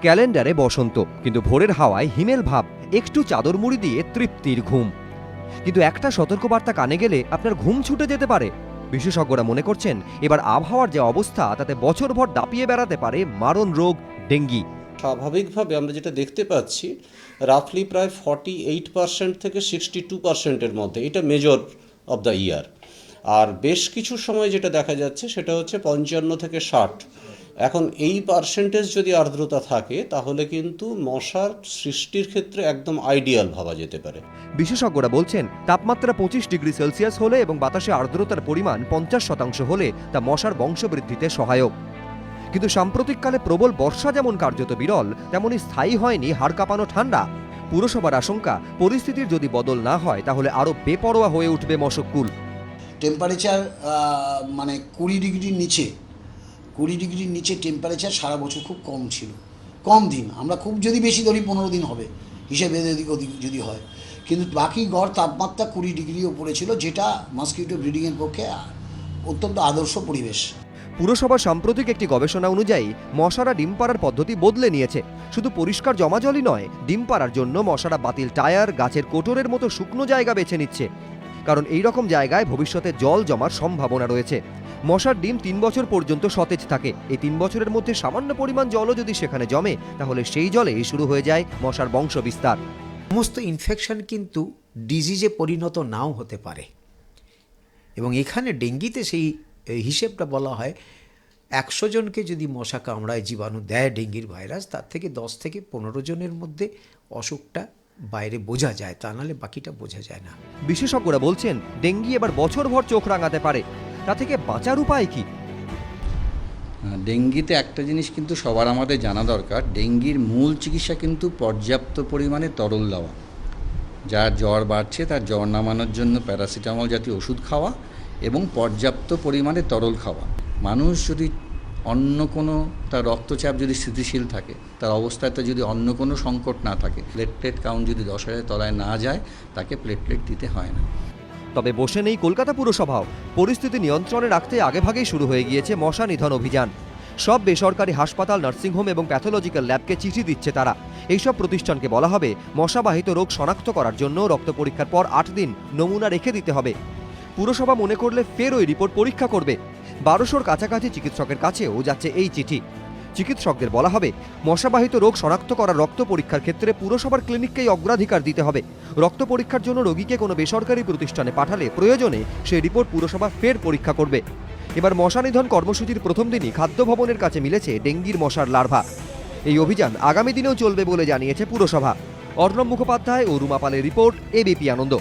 ক্যালেন্ডারে বসন্ত, কিন্তু ভোরের হাওয়ায় হিমেল ভাব, একটু চাদর মুড়ি দিয়ে তৃপ্তির ঘুম। কিন্তু একটা সতর্কবার্তা কানে গেলে আপনার ঘুম ছুটে যেতে পারে। বিশেষজ্ঞরা মনে করছেন এবার আবহাওয়ার যে অবস্থা তাতে বছরভর দাপিয়ে বেড়াতে পারে মারণ রোগ ডেঙ্গি। স্বাভাবিকভাবে আমরা যেটা দেখতে পাচ্ছি, রাফলি প্রায় 48% থেকে 62%-এর মধ্যে, এটা মেজর অফ দ্য ইয়ার। আর বেশ কিছু সময় যেটা দেখা যাচ্ছে সেটা হচ্ছে 55 থেকে 60। এখন এই পার্সেন্টেজ যদি আর্দ্রতা থাকে তাহলে কিন্তু মশার সৃষ্টির ক্ষেত্রে একদম আইডিয়াল ভাবা যেতে পারে। বিশেষজ্ঞরা বলছেন তাপমাত্রা 25 ডিগ্রি সেলসিয়াস হলে এবং বাতাসে আর্দ্রতার পরিমাণ 50% হলে তা মশার বংশবৃদ্ধিতে সহায়ক। কিন্তু সাম্প্রতিককালে প্রবল বর্ষা যেমন কার্যত বিরল, তেমনি স্থায়ী হয়নি হাড় কাঁপানো ঠান্ডা। পুরসভার আশঙ্কা, পরিস্থিতির যদি বদল না হয় তাহলে আরও বেপরোয়া হয়ে উঠবে মশককুল। টেম্পারেচার মানে 20 ডিগ্রির নিচে টেম্পারেচার সারা বছর খুব কম ছিল, কম দিন। আমরা খুব যদি বেশি ধরি 15 দিন হবে হিসেবে, এদিক ওদিক যদি হয়, কিন্তু বাকি গড় তাপমাত্রা 20 ডিগ্রি ওপরে ছিল, যেটা মসকিউটো ব্রিডিংয়ের পক্ষে অত্যন্ত আদর্শ পরিবেশ। পুরসভার সাম্প্রতিক একটি গবেষণা অনুযায়ী মশারা ডিম পাড়ার পদ্ধতি বদলে নিয়েছে। শুধু পরিষ্কার জমাজলই নয়, ডিম পাড়ার জন্য মশারা বাতিল টায়ার, গাছের কোটরের মতো শুকনো জায়গা বেছে নিচ্ছে, কারণ এই রকম জায়গায় ভবিষ্যতে জল জমার সম্ভাবনা রয়েছে। মশার ডিম 3 বছর পর্যন্ত সতেজ থাকে। এই 3 বছরের মধ্যে সামান্য পরিমাণ জলও যদি সেখানে জমে তাহলে সেই জলেই শুরু হয়ে যায় মশার বংশ বিস্তার। সমস্ত ইনফেকশন কিন্তু ডিজিজে পরিণত নাও হতে পারে, এবং এখানে ডেঙ্গিতে সেই হিসেবটা বলা হয় 100 জনকে যদি মশা কামড়ায়, জীবাণু দেয় ডেঙ্গির ভাইরাস, তার থেকে 10 থেকে 15 জনের মধ্যে অসুখটা বাইরে বোঝা যায়, তা নাহলে বাকিটা বোঝা যায় না। বিশেষজ্ঞরা বলছেন ডেঙ্গি এবার বছরভর চোখ রাঙাতে পারে। তা থেকে বাঁচার উপায় কি? ডেঙ্গিতে একটা জিনিস কিন্তু সবার আমাদের জানা দরকার, ডেঙ্গির মূল চিকিৎসা কিন্তু পর্যাপ্ত পরিমাণে তরল দেওয়া। যার জ্বর বাড়ছে তার জ্বর নামানোর জন্য প্যারাসিটামল জাতীয় ওষুধ খাওয়া এবং পর্যাপ্ত পরিমাণে তরল খাওয়া। মানুষ যদি অন্য কোনো, তার রক্তচাপ যদি স্থিতিশীল থাকে, তার অবস্থাতে যদি অন্য কোনো সংকট না থাকে, প্লেটলেট কাউন্ট যদি 10,000 তলায় না যায়, তাকে প্লেটলেট দিতে হয় না। তবে বসে নেই কলকাতা পুরসভাও। পরিস্থিতি নিয়ন্ত্রণে রাখতে আগেভাগেই শুরু হয়ে গিয়েছে মশা নিধন অভিযান। সব বেসরকারি হাসপাতাল, নার্সিংহোম এবং প্যাথোলজিক্যাল ল্যাবকে চিঠি দিচ্ছে তারা। এইসব প্রতিষ্ঠানকে বলা হবে মশাবাহিত রোগ শনাক্ত করার জন্য রক্ত পরীক্ষার পর 8 দিন নমুনা রেখে দিতে হবে। পুরসভা মনে করলে ফের ওই রিপোর্ট পরীক্ষা করবে। 1200-র কাছাকাছি চিকিৎসকের কাছেও যাচ্ছে এই চিঠি। চিকিৎসকদের বলা হবে মশাবাহিত রোগ শনাক্ত করার রক্ত পরীক্ষার ক্ষেত্রে পুরসভার ক্লিনিককেই অগ্রাধিকার দিতে হবে। রক্ত পরীক্ষার জন্য রোগীকে কোনো বেসরকারি প্রতিষ্ঠানে পাঠালে প্রয়োজনে সেই রিপোর্ট পুরসভা ফের পরীক্ষা করবে। এবার মশা নিধন কর্মসূচির প্রথম দিনই খাদ্য ভবনের কাছে মিলেছে ডেঙ্গির মশার লার্ভা। এই অভিযান আগামী দিনেও চলবে বলে জানিয়েছে পুরসভা। অর্ণব মুখোপাধ্যায় ও রুমা পালের রিপোর্ট, এবিপি আনন্দ।